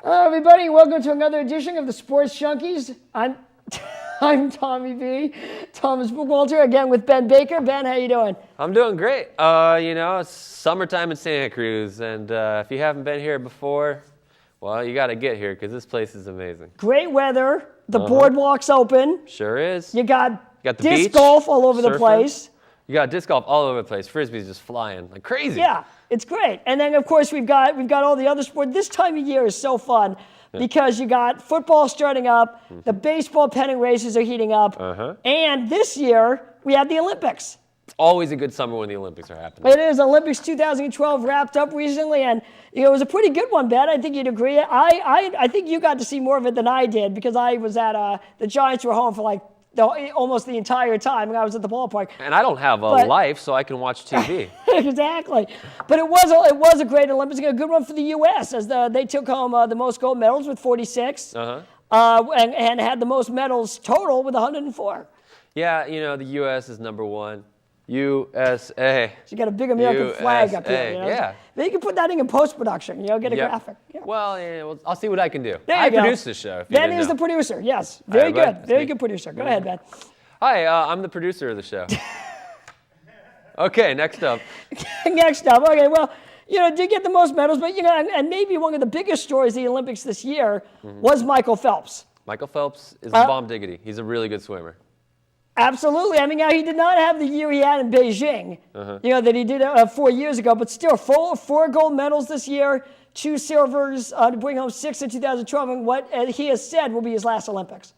Hello, everybody. Welcome to another edition of the Sports Junkies. I'm Tommy B. Thomas Bookwalter, again with Ben Baker. Ben, how you doing? I'm doing great. It's summertime in Santa Cruz, and if you haven't been here before, well, you got to get here because this place is amazing. Great weather. The boardwalk's open. Sure is. You got the disc beach, golf all over the surfing. place. You got disc golf all over the place. Frisbee's just flying like crazy. Yeah, it's great. And then, of course, we've got all the other sports. This time of year is so fun because you got football starting up, the baseball pennant races are heating up, and this year we had the Olympics. It's always a good summer when the Olympics are happening. It is. Olympics 2012 wrapped up recently, and it was a pretty good one, Ben. I think you'd agree. I think you got to see more of it than I did because I was at the Giants were home for like almost the entire time, and I was at the ballpark. And I don't have a life, so I can watch TV. Exactly. But it was a great Olympics, a good one for the U.S. as they took home the most gold medals with 46, and had the most medals total with 104. Yeah, the U.S. is number one. USA. So you got a big American flag up here. Yeah. Then you can put that in post-production, get a graphic. Yeah. Well, I'll see what I can do. I produce this show. Ben is the producer, yes. Very good. Very good producer. Go ahead, Ben. Hi, I'm the producer of the show. Okay, next up. Okay, well, did get the most medals, but, and maybe one of the biggest stories of the Olympics this year was Michael Phelps. Michael Phelps is a bomb diggity. He's a really good swimmer. Absolutely. I mean, now he did not have the year he had in Beijing, that he did 4 years ago, but still, four gold medals this year, 2 silvers to bring home 6 in 2012, and what he has said will be his last Olympics.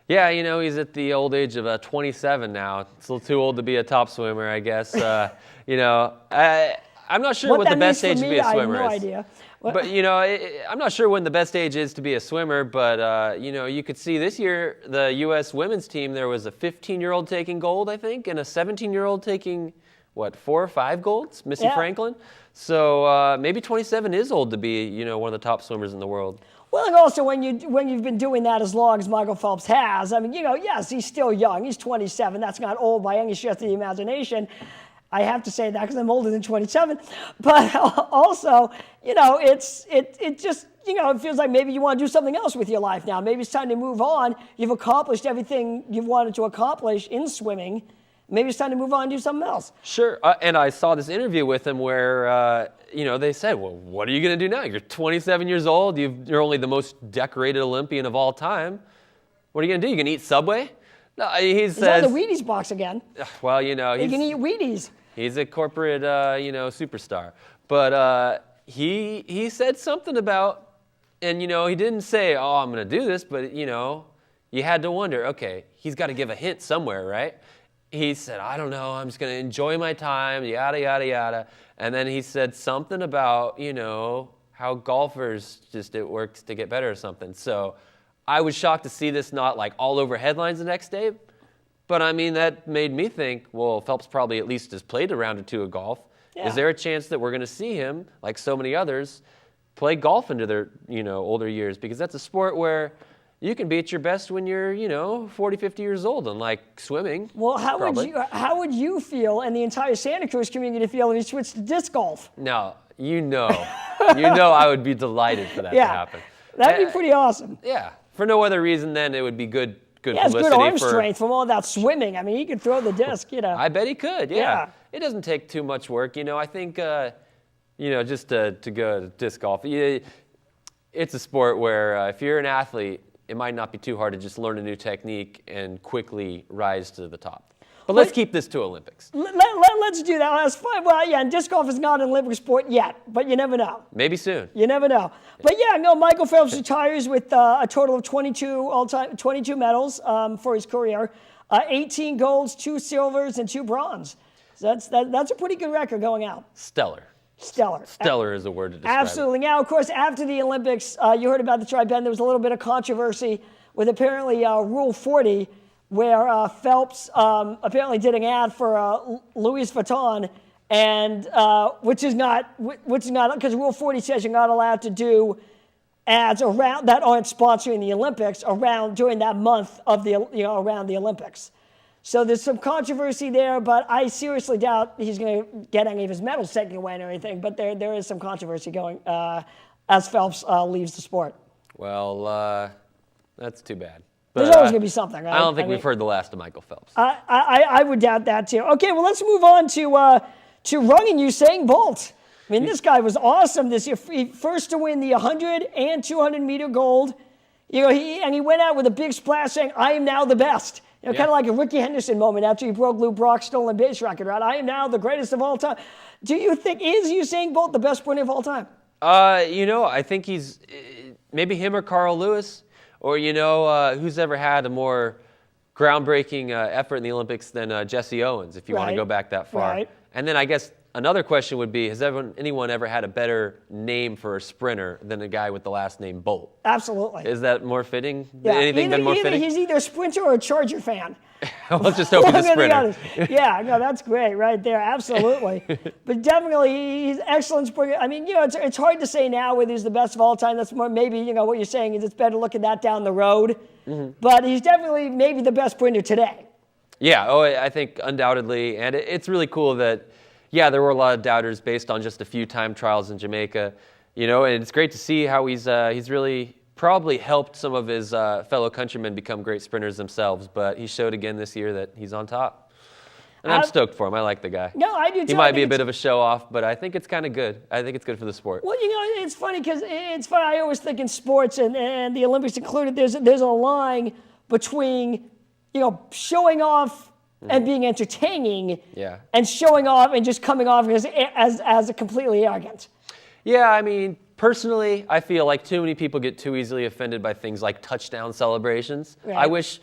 Yeah, he's at the old age of 27 now. It's a little too old to be a top swimmer, I guess. I'm not sure what the best age to be a swimmer is. I have no idea. But, I'm not sure when the best age is to be a swimmer, but, you could see this year, the U.S. women's team, there was a 15-year-old taking gold, I think, and a 17-year-old taking, 4 or 5 golds, Missy Franklin. So maybe 27 is old to be, one of the top swimmers in the world. Well, and also when you've been doing that as long as Michael Phelps has, I mean, yes, he's still young. He's 27. That's not old by any stretch of the imagination. I have to say that because I'm older than 27. But also, it just, it feels like maybe you want to do something else with your life now. Maybe it's time to move on. You've accomplished everything you've wanted to accomplish in swimming. Maybe it's time to move on and do something else. Sure. And I saw this interview with him where, they said, well, what are you going to do now? You're 27 years old. You're only the most decorated Olympian of all time. What are you going to do? You going to eat Subway? No, he's on the Wheaties box again. Well, he can eat Wheaties. He's a corporate, superstar. But he said something about, and, he didn't say, oh, I'm going to do this, but, you had to wonder, okay, he's got to give a hint somewhere, right? He said, I don't know, I'm just going to enjoy my time, yada, yada, yada. And then he said something about, how golfers it works to get better or something. So I was shocked to see this not like all over headlines the next day. But I mean, that made me think, well, Phelps probably at least has played a round or two of golf. Yeah. Is there a chance that we're going to see him, like so many others, play golf into their, older years? Because that's a sport where you can be at your best when you're, 40, 50 years old, unlike swimming. Well, how would you feel and the entire Santa Cruz community feel if you switched to disc golf? Now, I would be delighted for that to happen. That'd be pretty awesome. Yeah. For no other reason than it would be good publicity. It's good arm strength from all that swimming. I mean, he could throw the disc, I bet he could, yeah. It doesn't take too much work. I think, just to go to disc golf, it's a sport where if you're an athlete, it might not be too hard to just learn a new technique and quickly rise to the top. But let's keep this to Olympics. Let's do that. That's fine. Well, and disc golf is not an Olympic sport yet, but you never know. Maybe soon. You never know. But Michael Phelps retires with a total of 22 medals for his career, 18 golds, 2 silvers, and 2 bronze. So that's a pretty good record going out. Stellar. Stellar is a word to describe Absolutely. Now, of course, after the Olympics, you heard about the tri-band. There was a little bit of controversy with apparently Rule 40, where Phelps apparently did an ad for Louis Vuitton, and which is not because Rule 40 says you're not allowed to do ads around that aren't sponsoring the Olympics during that month of around the Olympics. So there's some controversy there, but I seriously doubt he's going to get any of his medals taken away or anything. But there is some controversy going as Phelps leaves the sport. Well, that's too bad. There's always going to be something, right? I don't think we've heard the last of Michael Phelps. I would doubt that, too. Okay, well, let's move on to running Usain Bolt. I mean, this guy was awesome this year. First to win the 100 and 200-meter gold. You know, he went out with a big splash saying, "I am now the best." You know, kind of like a Ricky Henderson moment after he broke Lou Brock's stolen base record, right? "I am now the greatest of all time." Do you think, is Usain Bolt the best sprinter of all time? You know, I think he's maybe him or Carl Lewis, or, you know, who's ever had a more groundbreaking effort in the Olympics than Jesse Owens, if you want to go back that far. Right. And then I guess another question would be, has anyone ever had a better name for a sprinter than a guy with the last name Bolt? Absolutely. Is that more fitting? Yeah. Anything been more fitting? He's either a sprinter or a Charger fan. Let's just hope he's a sprinter. Yeah, no, that's great right there. Absolutely. But definitely, he's an excellent sprinter. I mean, you know, it's hard to say now whether he's the best of all time. That's more maybe, you know, what you're saying is it's better looking that down the road. Mm-hmm. But he's definitely maybe the best sprinter today. Yeah, I think undoubtedly. And it's really cool that, yeah, there were a lot of doubters based on just a few time trials in Jamaica. You know, and it's great to see how he's really probably helped some of his fellow countrymen become great sprinters themselves, but he showed again this year that he's on top. And I'm stoked for him. I like the guy. No, I do too. He might be a bit of a show-off, but I think it's kind of good. I think it's good for the sport. Well, you know, it's funny because I always think in sports, and the Olympics included, there's a line between, you know, showing off and being entertaining, and showing off and just coming off as a completely arrogant. Yeah, I mean, personally, I feel like too many people get too easily offended by things like touchdown celebrations. Right. I wish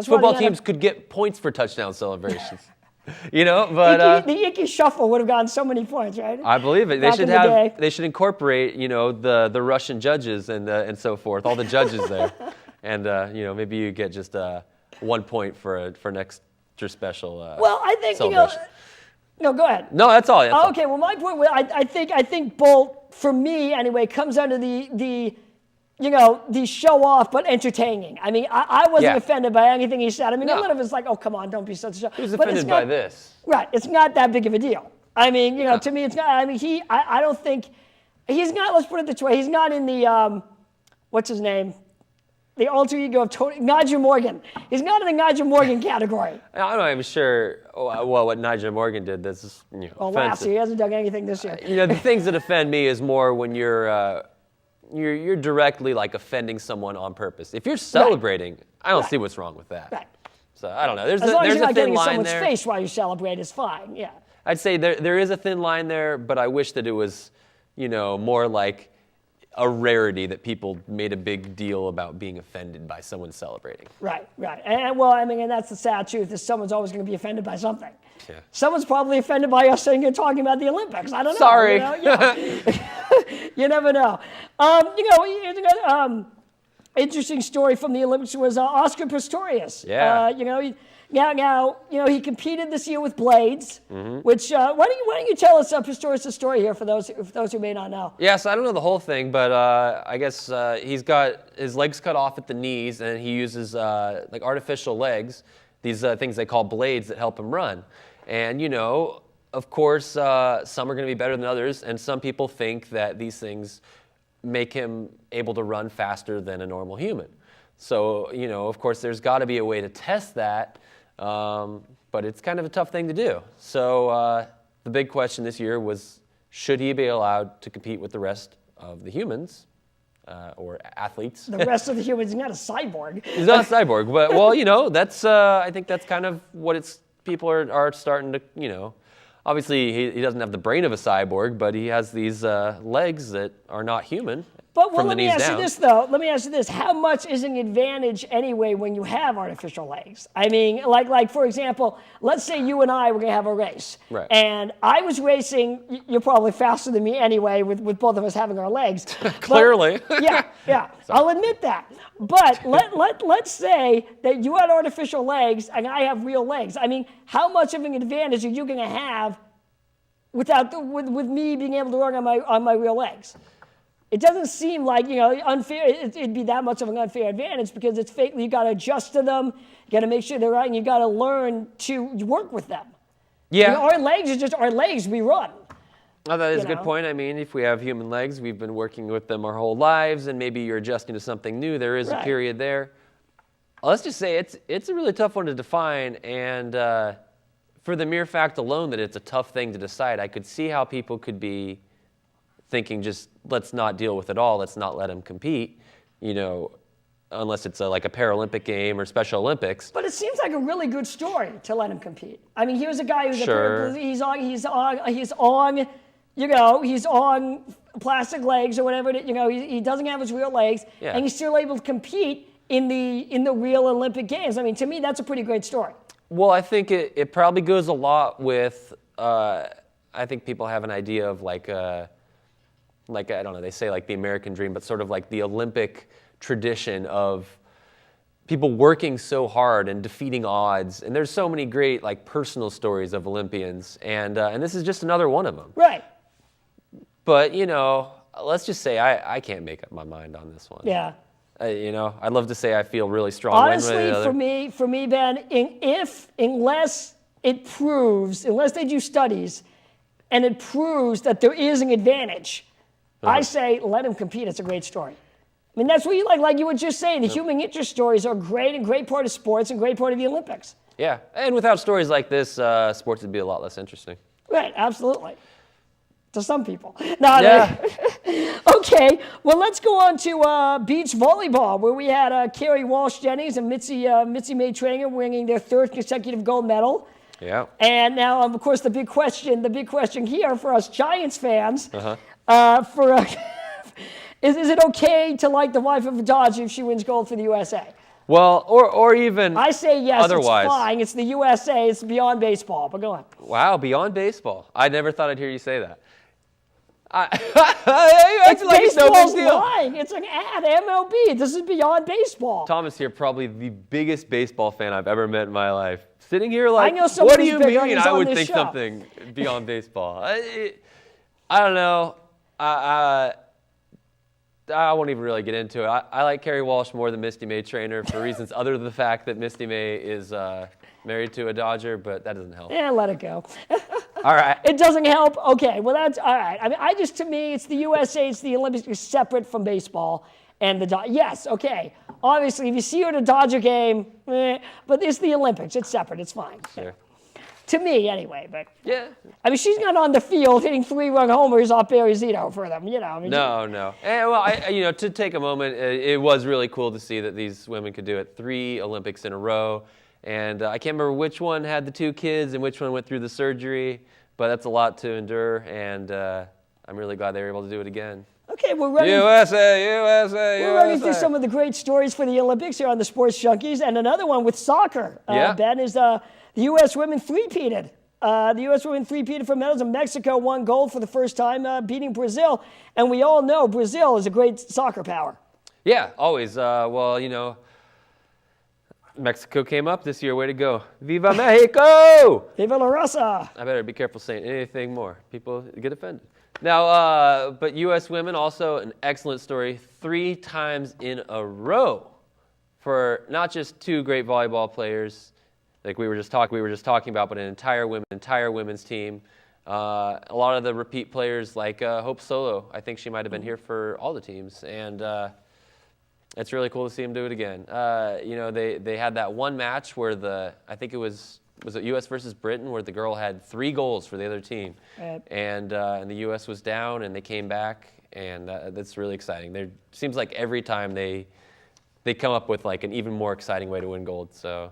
football teams could get points for touchdown celebrations. You know, but the Ickey Shuffle would have gotten so many points, right? I believe it. They should incorporate, you know, the Russian judges and so forth, all the judges there, and you know, maybe you get just 1 point for an extra special. Well, I think you know. No, go ahead. No, that's all. Okay, well, my point was, I think Bolt, for me anyway, comes under the you know, the show off but entertaining. I mean, I wasn't offended by anything he said. I mean, a lot of it's like, oh, come on, don't be such a show. He was offended by this. Right, it's not that big of a deal. I mean, you know, to me, it's not. I mean, I don't think he's not. Let's put it this way: he's not in the what's his name? The alter ego of Nigel Morgan. He's not in the Nigel Morgan category. I'm not even sure what Nigel Morgan did. This is, you know, offensive. Last year. He hasn't done anything this year. You know, the things that offend me is more when you're directly like offending someone on purpose. If you're celebrating, I don't see what's wrong with that. Right. So I don't know. There's as long as you're a not thin getting in line someone's there. face while you celebrate, it's fine. Yeah. I'd say there is a thin line there, but I wish that it was, you know, more like a rarity that people made a big deal about being offended by someone celebrating. Right. And well, I mean, and that's the sad truth, is someone's always going to be offended by something. Yeah. Someone's probably offended by us sitting here talking about the Olympics. I don't know. Sorry. You know? Yeah. You never know. You know, interesting story from the Olympics was Oscar Pistorius. Yeah. You know, now, you know, he competed this year with blades, which, why don't you tell us Pistorius' story here for those who may not know? Yes, I don't know the whole thing, but I guess he's got his legs cut off at the knees, and he uses like artificial legs, these things they call blades that help him run. And, you know, of course, some are going to be better than others, and some people think that these things make him able to run faster than a normal human. So, you know, of course, there's got to be a way to test that. But it's kind of a tough thing to do. So the big question this year was, should he be allowed to compete with the rest of the humans or athletes? The rest of the humans. He's not a cyborg. He's not a cyborg, but well, you know, that's I think that's kind of what people are starting to, you know. Obviously, he doesn't have the brain of a cyborg, but he has these legs that are not human. But well, let me ask you this, though. Let me ask you this. How much is an advantage anyway when you have artificial legs? I mean, like for example, let's say you and I were going to have a race. Right. And I was racing. You're probably faster than me anyway with both of us having our legs. Clearly. But, yeah. I'll admit that. But let's say that you had artificial legs and I have real legs. I mean, how much of an advantage are you going to have with me being able to run on my real legs? It doesn't seem like, you know, unfair. It'd be that much of an unfair advantage because it's fake. You got to adjust to them. You got to make sure they're right, and you got to learn to work with them. Yeah. You know, our legs are just our legs. We run. Oh, that is a You good know? point. I mean, if we have human legs, we've been working with them our whole lives, and maybe you're adjusting to something new. There is a Right. period there. Let's just say it's a really tough one to define, and for the mere fact alone that it's a tough thing to decide, I could see how people could be thinking, just let's not deal with it all. Let's not let them compete, unless it's like a Paralympic game or Special Olympics. But it seems like a really good story to let him compete. I mean, here's a guy who's Sure. he's on plastic legs or whatever. He doesn't have his real legs, Yeah. and he's still able to compete in the real Olympic Games. I mean, to me, that's a pretty great story. Well, I think it probably goes a lot with, I think people have an idea of like I don't know, they say like the American dream, but sort of like the Olympic tradition of people working so hard and defeating odds. And there's so many great like personal stories of Olympians, and this is just another one of them. Right. But, let's just say I can't make up my mind on this one. Yeah. I'd love to say I feel really strong one way or the Honestly, other. for me, Ben, unless they do studies and it proves that there is an advantage, I say let him compete. It's a great story. I mean, that's what you like you were just saying. The human interest stories are great and great part of sports and great part of the Olympics. Yeah, and without stories like this, sports would be a lot less interesting. Right, absolutely. To some people. No, Yeah. Okay, well, let's go on to beach volleyball, where we had Carrie Walsh-Jennings and Mitzi May Tranger winning their third consecutive gold medal. Yeah. And now, of course, the big question here for us Giants fans, is it okay to like the wife of a Dodger if she wins gold for the USA? Well, or even I say yes, otherwise. It's fine. It's the USA. It's beyond baseball. But go on. Wow, beyond baseball. I never thought I'd hear you say that. It's like it's no big baseball's deal. lying. It's an ad, MLB. This is beyond baseball. Thomas here, probably the biggest baseball fan I've ever met in my life. Sitting here like, I know someone what do who's you big mean on his I on would this think show. something beyond baseball? I don't know. I won't even really get into it. I like Carrie Walsh more than Misty May Trainer for reasons other than the fact that Misty May is married to a Dodger, but that doesn't help. Yeah, let it go. All right. It doesn't help. Okay, well, that's all right. I mean, to me, it's the USA, it's the Olympics, it's separate from baseball. And yes, okay. Obviously, if you see her at a Dodger game, but it's the Olympics. It's separate. It's fine. Sure. To me, anyway. But Yeah. I mean, she's not on the field hitting 3-run homers off Barry Zito for them. I mean, No. And, well, to take a moment, it was really cool to see that these women could do it 3 Olympics in a row. And I can't remember which one had the 2 kids and which one went through the surgery, but that's a lot to endure, and I'm really glad they were able to do it again. Okay, we're running through some of the great stories for the Olympics here on the Sports Junkies, and another one with soccer. Yeah. Ben, is the U.S. women three-peated. The U.S. women three-peated for medals, and Mexico won gold for the first time, beating Brazil. And we all know Brazil is a great soccer power. Yeah, always. Mexico came up this year. Way to go. Viva Mexico! Viva la Raza! I better be careful saying anything more. People get offended. Now, but U.S. women, also an excellent story. 3 times in a row for not just 2 great volleyball players, like we were just talking about, but an entire women's team. A lot of the repeat players, like Hope Solo. I think she might have been here for all the teams, and it's really cool to see them do it again. They had that one match where I think it was it U.S. versus Britain, where the girl had 3 goals for the other team, and the U.S. was down, and they came back, and that's really exciting. It seems like every time they come up with like an even more exciting way to win gold. So,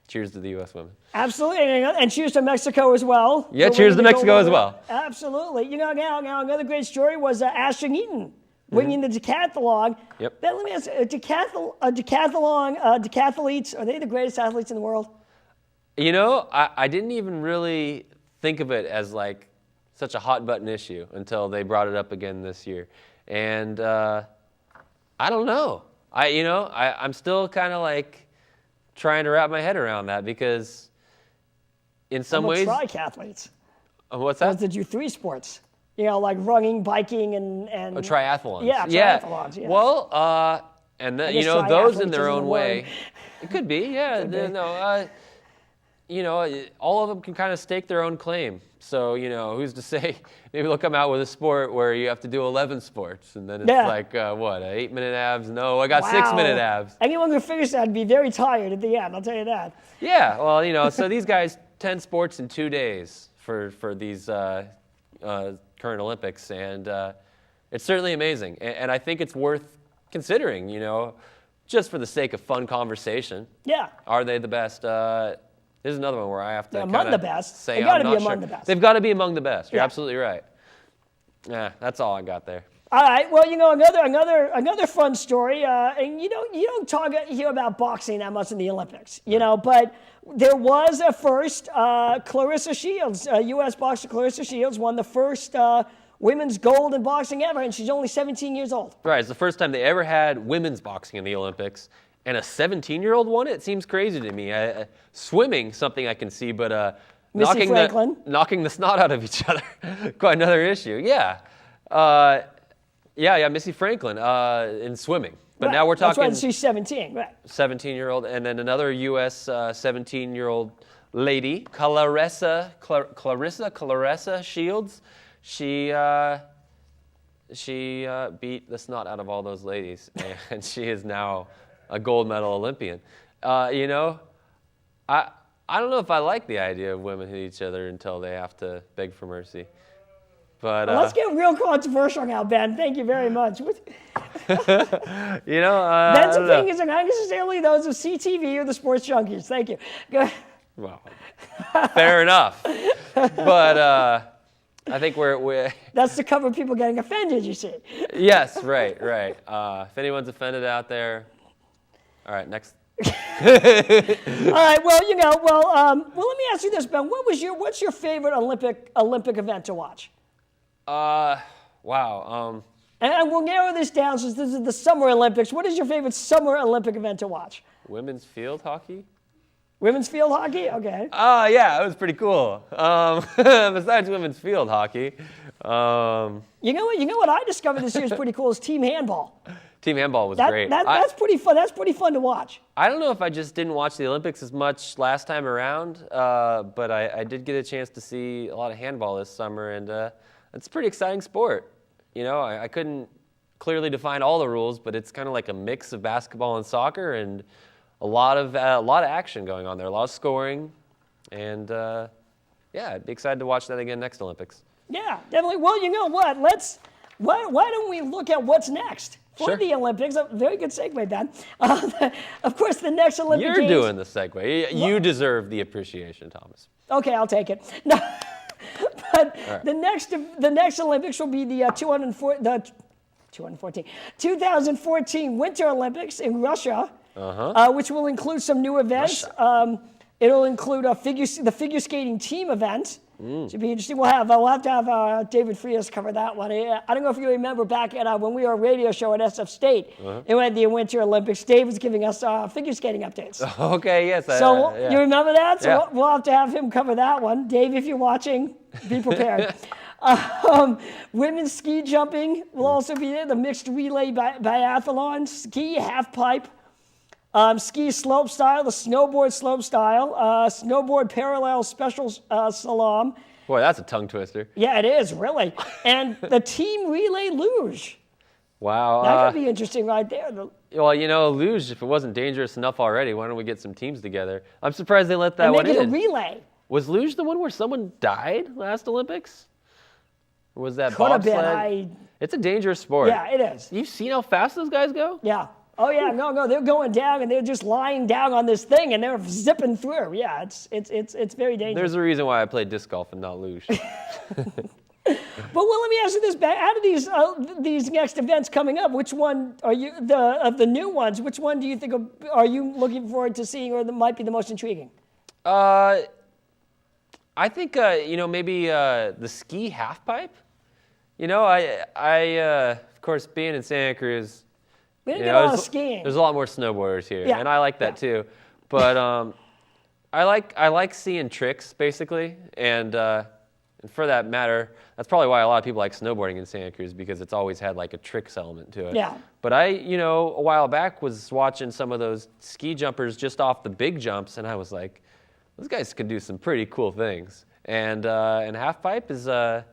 cheers to the U.S. women. Absolutely, and cheers to Mexico as well. Yeah, cheers to Mexico as well. Absolutely. Now another great story was Ashton Eaton winning the decathlon. Yep. Ben, let me ask you, decathletes, are they the greatest athletes in the world? I didn't even really think of it as like such a hot button issue until they brought it up again this year. And I don't know. I'm still kind of like trying to wrap my head around that, because in some ways... triathletes. What's that? Those that do 3 sports. Like running, biking, and triathlons. Yeah, triathlons. Yeah. Well, and I guess those triathletes in their isn't own a way, word. it could be. Yeah. Could be. No. all of them can kind of stake their own claim. So, who's to say maybe they'll come out with a sport where you have to do 11 sports, and then it's like, what, 8-minute abs? No, I got 6-minute abs. Anyone who figures that would be very tired at the end, I'll tell you that. Yeah, well, so these guys, 10 sports in 2 days for these current Olympics, and it's certainly amazing. And I think it's worth considering, just for the sake of fun conversation. Yeah. Are they the best? Here's another one where I have to among the best. say They've got to I'm be not among sure. the best. They've got to be among the best. You're absolutely right. Yeah, that's all I got there. All right. Well, another fun story. And you don't hear about boxing that much in the Olympics, but there was a first. Claressa Shields, U.S. boxer Claressa Shields, won the first women's gold in boxing ever, and she's only 17 years old. Right. It's the first time they ever had women's boxing in the Olympics. And a 17-year-old won it? Seems crazy to me. Swimming, something I can see, but knocking the snot out of each other, quite another issue. Yeah. Missy Franklin in swimming. But now we're talking... That's right, she's 17, right. 17-year-old, and then another U.S. 17-year-old lady, Claressa Shields. She beat the snot out of all those ladies, and she is now a gold medal Olympian. I don't know if I like the idea of women hit each other until they have to beg for mercy. But let's get real controversial now, Ben. Thank you very much. Ben's opinions are not necessarily those of CTV or the Sports Junkies. Thank you. Go. Well, fair enough. But I think we're that's to cover people getting offended, you see. Yes, right. If anyone's offended out there, all right, next. All right. Well, let me ask you this, Ben. What's your favorite Olympic event to watch? Wow. And we'll narrow this down since this is the Summer Olympics. What is your favorite Summer Olympic event to watch? Women's field hockey. Women's field hockey? Okay. Yeah, it was pretty cool. Besides women's field hockey. You know what I discovered this year is pretty cool is team handball. Team handball was great. That's pretty fun. That's pretty fun to watch. I don't know if I just didn't watch the Olympics as much last time around, but I did get a chance to see a lot of handball this summer, and it's a pretty exciting sport. I couldn't clearly define all the rules, but it's kind of like a mix of basketball and soccer, and a lot of action going on there, a lot of scoring, and I'd be excited to watch that again next Olympics. Yeah, definitely. Well, you know what? Why don't we look at what's next for the Olympics? A very good segue, Ben. Of course, the next Olympic Games. You're doing the segue. You deserve the appreciation, Thomas. Okay, I'll take it. No, but right. the next Olympics will be the 2014 Winter Olympics in Russia, which will include some new events. It'll include the figure skating team event. Should be interesting. We'll have to have David Frias cover that one. I don't know if you remember back at when we were a radio show at SF State. It went the Winter Olympics. Dave was giving us figure skating updates. Okay, yes. So you remember that? So we'll have to have him cover that one. Dave, if you're watching, be prepared. Women's ski jumping will also be there. The mixed relay biathlon, ski half pipe. Ski slope style, the snowboard slope style, snowboard parallel special slalom. Boy, that's a tongue twister. Yeah, it is, really. And the team relay luge. Wow. That could be interesting right there. Well, luge, if it wasn't dangerous enough already, why don't we get some teams together? I'm surprised they let that one in. And make it a relay. Was luge the one where someone died last Olympics? Or was that Could have bobsled? been. It's a dangerous sport. Yeah, it is. You've seen how fast those guys go? Yeah. Oh yeah, no, they're going down and they're just lying down on this thing and they're zipping through. Yeah, it's very dangerous. There's a reason why I play disc golf and not luge. But let me ask you this: out of these next events coming up, which one are you of the new ones? Which one do you think are you looking forward to seeing, or that might be the most intriguing? I think maybe the ski half pipe. Of course, being in Santa Cruz. We didn't get a lot of skiing. There's a lot more snowboarders here, and I like that too. But I like seeing tricks basically, and for that matter, that's probably why a lot of people like snowboarding in Santa Cruz, because it's always had like a tricks element to it. Yeah. But I, a while back was watching some of those ski jumpers just off the big jumps, and I was like, those guys can do some pretty cool things. And half pipe is, I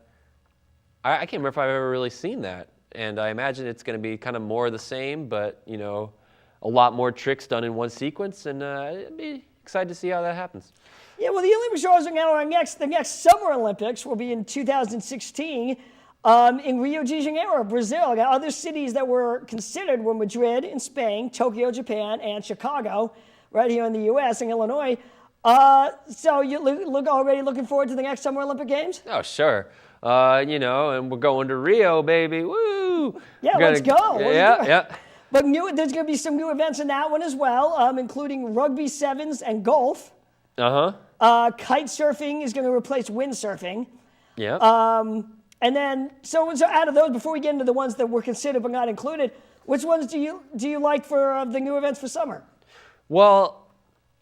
can't remember if I've ever really seen that. And I imagine it's going to be kind of more of the same, but, you know, a lot more tricks done in one sequence. And I'd be excited to see how that happens. Yeah, well, the Olympics are also now the next Summer Olympics will be in 2016 in Rio de Janeiro, Brazil. Got other cities that were considered were Madrid in Spain, Tokyo, Japan, and Chicago, right here in the U.S. and Illinois. So you already looking forward to the next Summer Olympic Games? Oh, sure. You know, and we're going to Rio, baby. Woo! Yeah, let's go. Yeah. But there's going to be some new events in that one as well, including rugby sevens and golf. Kite surfing is going to replace windsurfing. Yeah. And then, so out of those, before we get into the ones that were considered but not included, which ones do you like for the new events for summer? Well,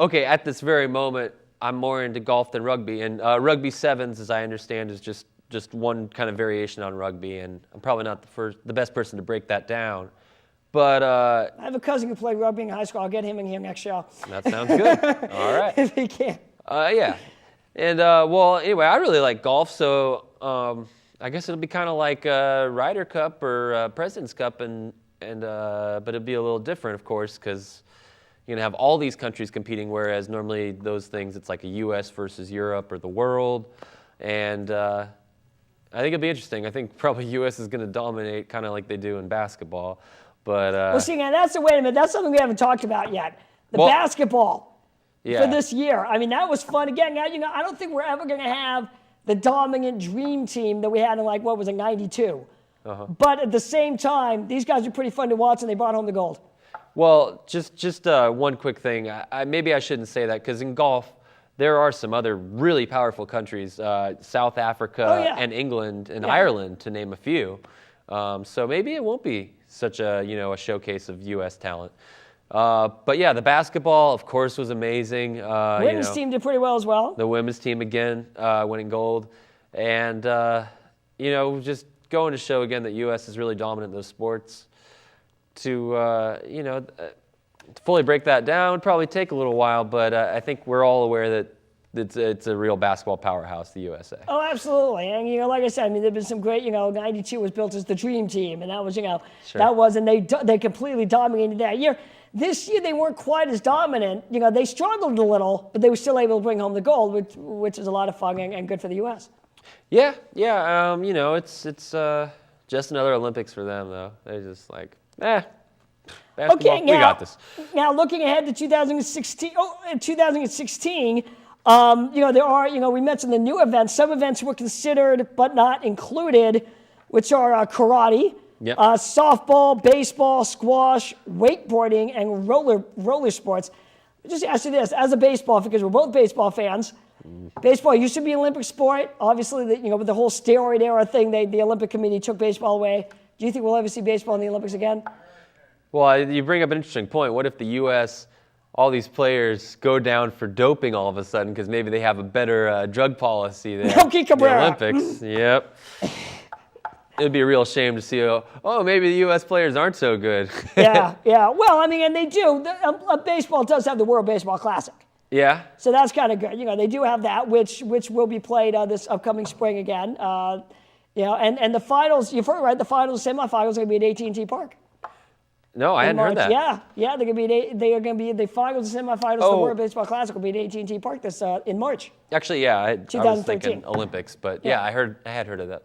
okay, at this very moment, I'm more into golf than rugby. And rugby sevens, as I understand, is just one kind of variation on rugby. And I'm probably not the best person to break that down. But I have a cousin who played rugby in high school. I'll get him in here next show. That sounds good. All right. If he can. Yeah. And, well, anyway, I really like golf, so I guess it'll be kind of like Ryder Cup or President's Cup, but it'll be a little different, of course, because you're going to have all these countries competing, whereas normally those things, it's like a U.S. versus Europe or the world. And I think it'll be interesting. I think probably U.S. is going to dominate, kind of like they do in basketball. But well, see, now wait a minute. That's something we haven't talked about yet. The basketball for this year. I mean, that was fun. Again, now, you know, I don't think we're ever going to have the dominant dream team that we had in, like, what was it, 92. But at the same time, these guys are pretty fun to watch, and they brought home the gold. Well, just one quick thing. Maybe I shouldn't say that, because in golf, there are some other really powerful countries, South Africa and England and Ireland, to name a few. So maybe it won't be such a a showcase of U.S. talent. But yeah, the basketball, of course, was amazing. Women's team did pretty well as well. The women's team again winning gold, and just going to show again that U.S. is really dominant in those sports. To fully break that down would probably take a little while, but I think we're all aware that it's a real basketball powerhouse, the USA. Oh, absolutely. And, like I said, I mean, there've been some great, 92 was built as the dream team, and that was, and they completely dominated that year. This year, they weren't quite as dominant. They struggled a little, but they were still able to bring home the gold, which is a lot of fun and good for the U.S. Yeah. It's just another Olympics for them, though. They're just like, basketball, okay, we got this. Now, looking ahead to 2016, there are, we mentioned the new events. Some events were considered but not included, which are karate, softball, baseball, squash, wakeboarding, and roller sports. Just ask you this, as a baseball, because we're both baseball fans, baseball used to be an Olympic sport. Obviously, with the whole steroid era thing, the Olympic Committee took baseball away. Do you think we'll ever see baseball in the Olympics again? Well, you bring up an interesting point. What if the U.S., all these players go down for doping all of a sudden because maybe they have a better drug policy there? Yogi Cabrera. The Olympics. Yep. It'd be a real shame to see, maybe the U.S. players aren't so good. Yeah. Well, I mean, and they do. Baseball does have the World Baseball Classic. Yeah. So that's kind of good. They do have that, which will be played this upcoming spring again. And the finals, you've heard, right? The finals, semifinals are going to be at AT&T Park. No, I hadn't heard that. Yeah, they're going to be the finals and semifinals of the World Baseball Classic will be at AT&T Park this in March. Actually, I was thinking Olympics, but I had heard of that.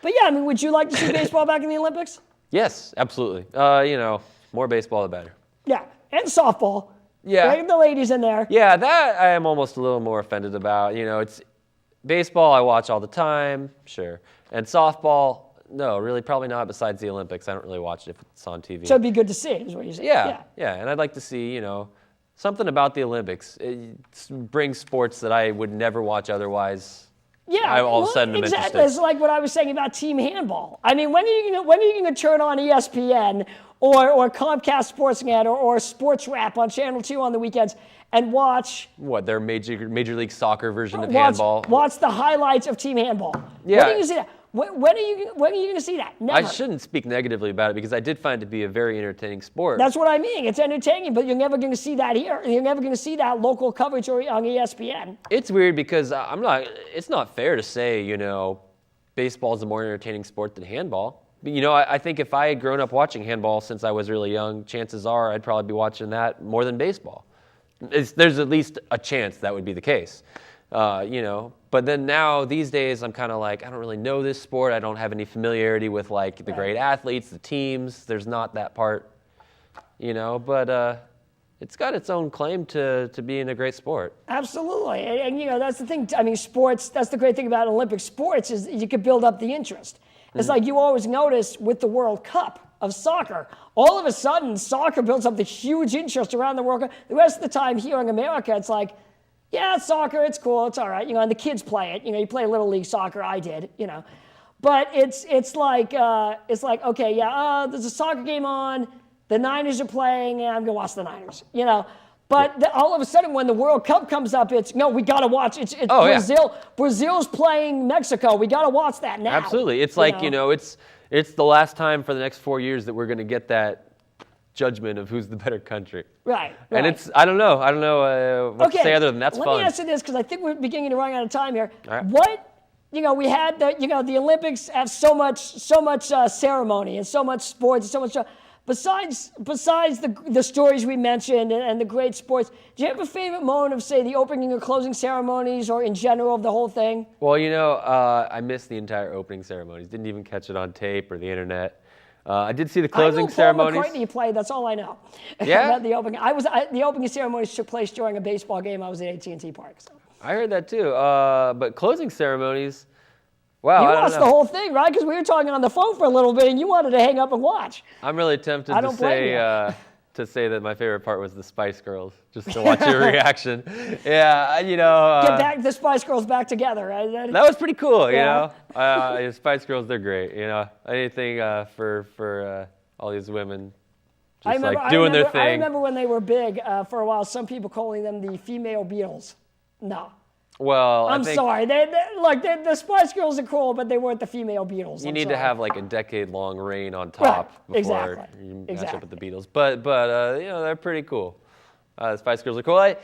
But yeah, I mean, would you like to see baseball back in the Olympics? Yes, absolutely. More baseball the better. Yeah, and softball. Yeah. Get the ladies in there. Yeah, that I am almost a little more offended about. It's baseball I watch all the time, sure. And softball, no, really probably not, besides the Olympics. I don't really watch it if it's on TV. So it'd be good to see, is what you're saying. Yeah, and I'd like to see, something about the Olympics. It brings sports that I would never watch otherwise. Yeah, all of a sudden I'm exactly. interested. It's like what I was saying about team handball. I mean, when are you going to turn on ESPN or Comcast Sportsnet or Sports Wrap on Channel 2 on the weekends and watch their Major League Soccer version of handball? Watch the highlights of team handball. Yeah. When are you going to see that? When are you going to see that? Never. I shouldn't speak negatively about it because I did find it to be a very entertaining sport. That's what I mean. It's entertaining, but you're never going to see that here. You're never going to see that local coverage on ESPN. It's weird because it's not fair to say, baseball is a more entertaining sport than handball. But, I think if I had grown up watching handball since I was really young, chances are I'd probably be watching that more than baseball. There's at least a chance that would be the case, But then now, these days, I'm kind of like, I don't really know this sport. I don't have any familiarity with, the great athletes, the teams. There's not that part, But it's got its own claim to being a great sport. Absolutely. And that's the thing. I mean, sports, that's the great thing about Olympic sports is you can build up the interest. It's like you always notice with the World Cup of soccer, all of a sudden, soccer builds up the huge interest around the World Cup. The rest of the time here in America, it's like, yeah, it's soccer, it's cool, it's all right, and the kids play it. You play Little League soccer, I did, But it's like, okay, yeah, there's a soccer game on, the Niners are playing, and I'm going to watch the Niners, But all of a sudden, when the World Cup comes up, no, we got to watch. It's Brazil. Yeah. Brazil's playing Mexico. We got to watch that now. Absolutely. It's like, it's the last time for the next 4 years that we're going to get that judgment of who's the better country. Right. And I don't know what to say other than that's fun. Let me answer this because I think we're beginning to run out of time here. All right. What, we had the Olympics have so much ceremony and so much sports and so much. Besides the stories we mentioned and the great sports, do you have a favorite moment of, say, the opening or closing ceremonies or in general of the whole thing? Well, I missed the entire opening ceremonies. Didn't even catch it on tape or the internet. I did see the closing ceremonies. Paul McCartney played. That's all I know. Yeah. About the opening. The opening ceremonies took place during a baseball game. I was at AT&T Park. So. I heard that too. But closing ceremonies. Wow. You watched the whole thing, right? Because we were talking on the phone for a little bit, and you wanted to hang up and watch. I'm really tempted to say that my favorite part was the Spice Girls, just to watch your reaction. Yeah, get back the Spice Girls back together, right? That was pretty cool, Spice Girls, they're great. Anything for all these women, doing their thing. I remember when they were big for a while. Some people calling them the female Beatles. No. Well, I'm sorry. The Spice Girls are cool, but they weren't the female Beatles. You need to have a decade-long reign on top before you match up with the Beatles. But they're pretty cool. The Spice Girls are cool.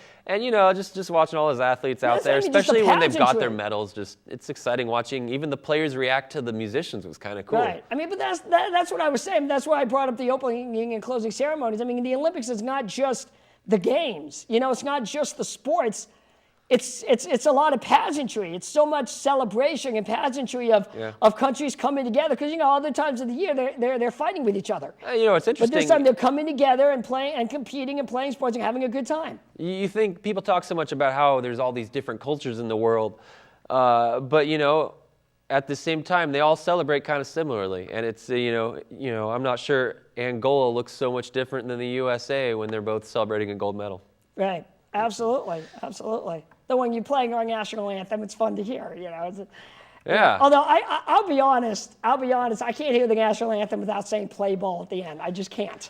Just watching all those athletes out there, especially when they've got their medals. It's exciting watching even the players react to the musicians. Was kind of cool. Right. I mean, but that's what I was saying. That's why I brought up the opening and closing ceremonies. I mean, the Olympics is not just the games. It's not just the sports. It's a lot of pageantry. It's so much celebration and pageantry of countries coming together because other times of the year they're fighting with each other. It's interesting. But this time they're coming together and playing and competing and playing sports and having a good time. You think people talk so much about how there's all these different cultures in the world, but at the same time they all celebrate kind of similarly. And it's I'm not sure Angola looks so much different than the USA when they're both celebrating a gold medal. Right. Absolutely. Though when you're playing our national anthem, it's fun to hear, Yeah. Although I'll be honest, I can't hear the national anthem without saying "play ball" at the end. I just can't.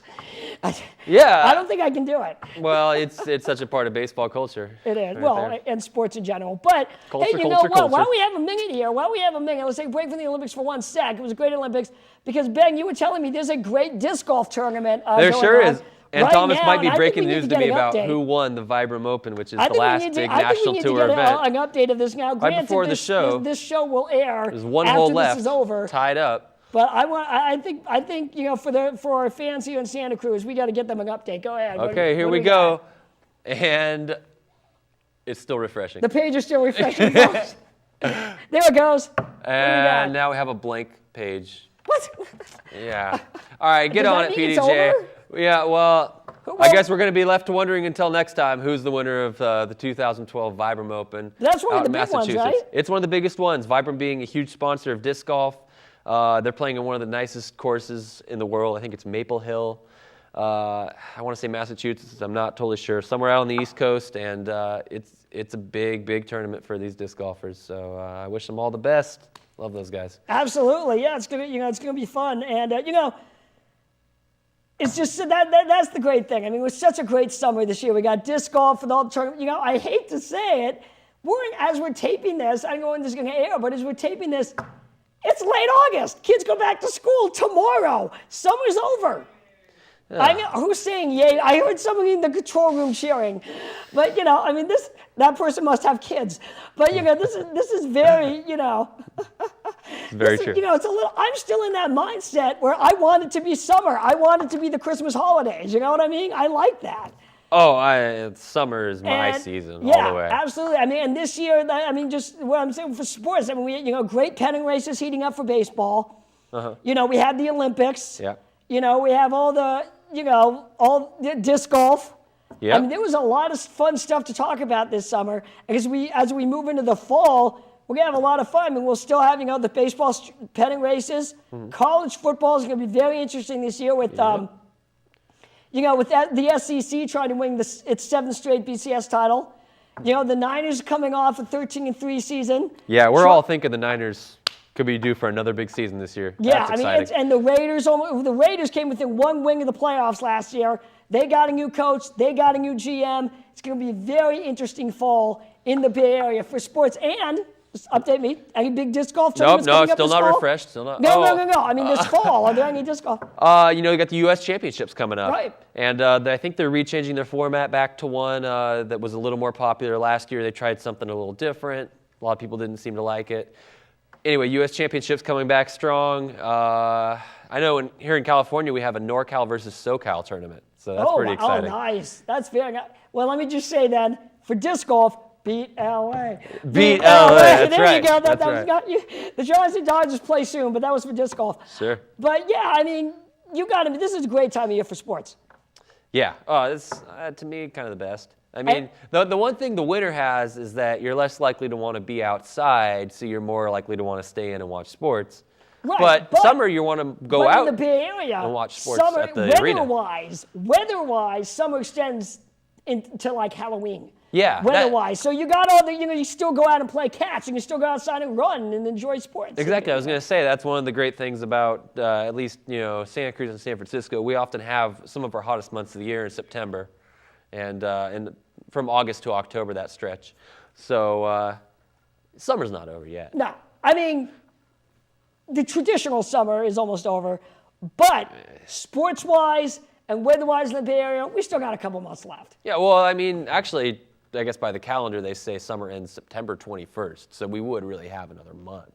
I don't think I can do it. Well, it's such a part of baseball culture. It is. Right and sports in general. But culture. Why don't we have a minute here? Let's take a break from the Olympics for 1 sec. It was a great Olympics because Ben, you were telling me there's a great disc golf tournament. There sure on. is. And right Thomas now, might be breaking news to me about update. who won the Vibram Open, which is the last big national tour event. I think we need to get an update of this now. Right before the show. This show will air There's one after hole left, this is over. tied up. But I think for our fans here in Santa Cruz, we got to get them an update. Go ahead. Okay, here we go. And it's still refreshing. The page is still refreshing. There it goes. And now we have a blank page. What? Yeah. All right, get on it, PDJ. It's over? Yeah, well, I guess we're going to be left wondering until next time who's the winner of the 2012 Vibram Open. That's one of the big ones, right? It's one of the biggest ones. Vibram being a huge sponsor of disc golf. They're playing in one of the nicest courses in the world. I think it's Maple Hill. I want to say Massachusetts. I'm not totally sure. Somewhere out on the East Coast, and it's a big tournament for these disc golfers. So I wish them all the best. Love those guys. Absolutely, yeah. It's gonna be fun, and it's just that's the great thing. I mean, it was such a great summer this year. We got disc golf and all the tournament. I hate to say it, as we're taping this, I don't know when this is going to air, but as we're taping this, It's late August. Kids go back to school tomorrow. Summer's over. I mean, who's saying yay? I heard somebody in the control room cheering. But, I mean, that person must have kids. But, this is very, It's very true. It's a little, I'm still in that mindset where I want it to be summer. I want it to be the Christmas holidays. You know what I mean? I like that. Oh, summer is my season all the way. Yeah, absolutely. I mean, and this year, just what I'm saying for sports, we, great penning races heating up for baseball. We had the Olympics. Yeah. We have all the, all the disc golf. Yeah. I mean, there was a lot of fun stuff to talk about this summer. Because as we move into the fall, we're going to have a lot of fun. I mean, we'll still have, the baseball penning races. College football is going to be very interesting this year with, with the SEC trying to win its seventh straight BCS title. The Niners coming off a 13-3 season. Yeah, we're all thinking the Niners could be due for another big season this year. Yeah, That's exciting. And the Raiders came within one wing of the playoffs last year. They got a new coach. They got a new GM. It's going to be a very interesting fall in the Bay Area for sports. And just update me. Any big disc golf tournaments coming up still this not fall? Refreshed. Still not. No. I mean, this fall, are there any disc golf? You got the U.S. Championships coming up. Right. And I think they're rechanging their format back to one that was a little more popular last year. They tried something a little different. A lot of people didn't seem to like it. Anyway, U.S. Championships coming back strong. I know here in California we have a NorCal versus SoCal tournament. So that's pretty exciting. Oh, nice. That's very nice. Well, let me just say then, for disc golf, beat LA. Beat LA. That's there right. you go. That's That right. was not you. The Giants and Dodgers play soon, but that was for disc golf. Sure. But yeah, I mean, this is a great time of year for sports. Yeah. It's to me kind of the best. I mean, the one thing the winter has is that you're less likely to want to be outside, so you're more likely to want to stay in and watch sports. Right, But summer, you want to go out in the Bay Area and watch sports at the arena. Weather-wise, summer extends into like Halloween. Yeah. Weather-wise. So you got all the, you still go out and play catch. You can still go outside and run and enjoy sports. Exactly. I was going to say that's one of the great things about at least, Santa Cruz and San Francisco. We often have some of our hottest months of the year in September and from August to October, that stretch. So summer's not over yet. No. I mean, the traditional summer is almost over. But sports-wise and weather-wise in the Bay Area, we still got a couple months left. Yeah, well, I mean, actually, I guess by the calendar, they say summer ends September 21st, so we would really have another month.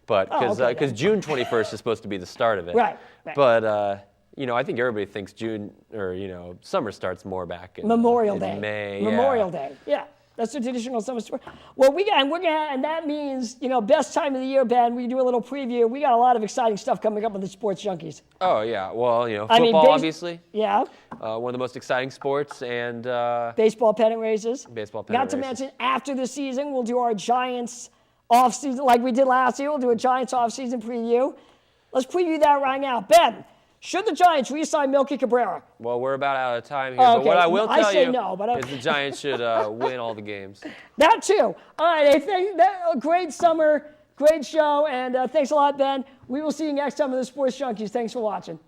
But because June 21st is supposed to be the start of it. Right. But, I think everybody thinks June or, summer starts more back in Memorial Day. May. Memorial Day, yeah. That's the traditional summer sport. Well, and that means, best time of the year, Ben, we do a little preview. We got a lot of exciting stuff coming up with the Sports Junkies. Oh, yeah. Well, football, obviously. Yeah. One of the most exciting sports, and baseball pennant races. Not to mention, after the season, we'll do our Giants off-season, like we did last year. We'll do a Giants off-season preview. Let's preview that right now. Ben, should the Giants re-sign Melky Cabrera? Well, we're about out of time here, Oh, but what I will tell you is the Giants should win all the games. That too. All right, I think that a great summer, great show, and thanks a lot, Ben. We will see you next time on the Sports Junkies. Thanks for watching.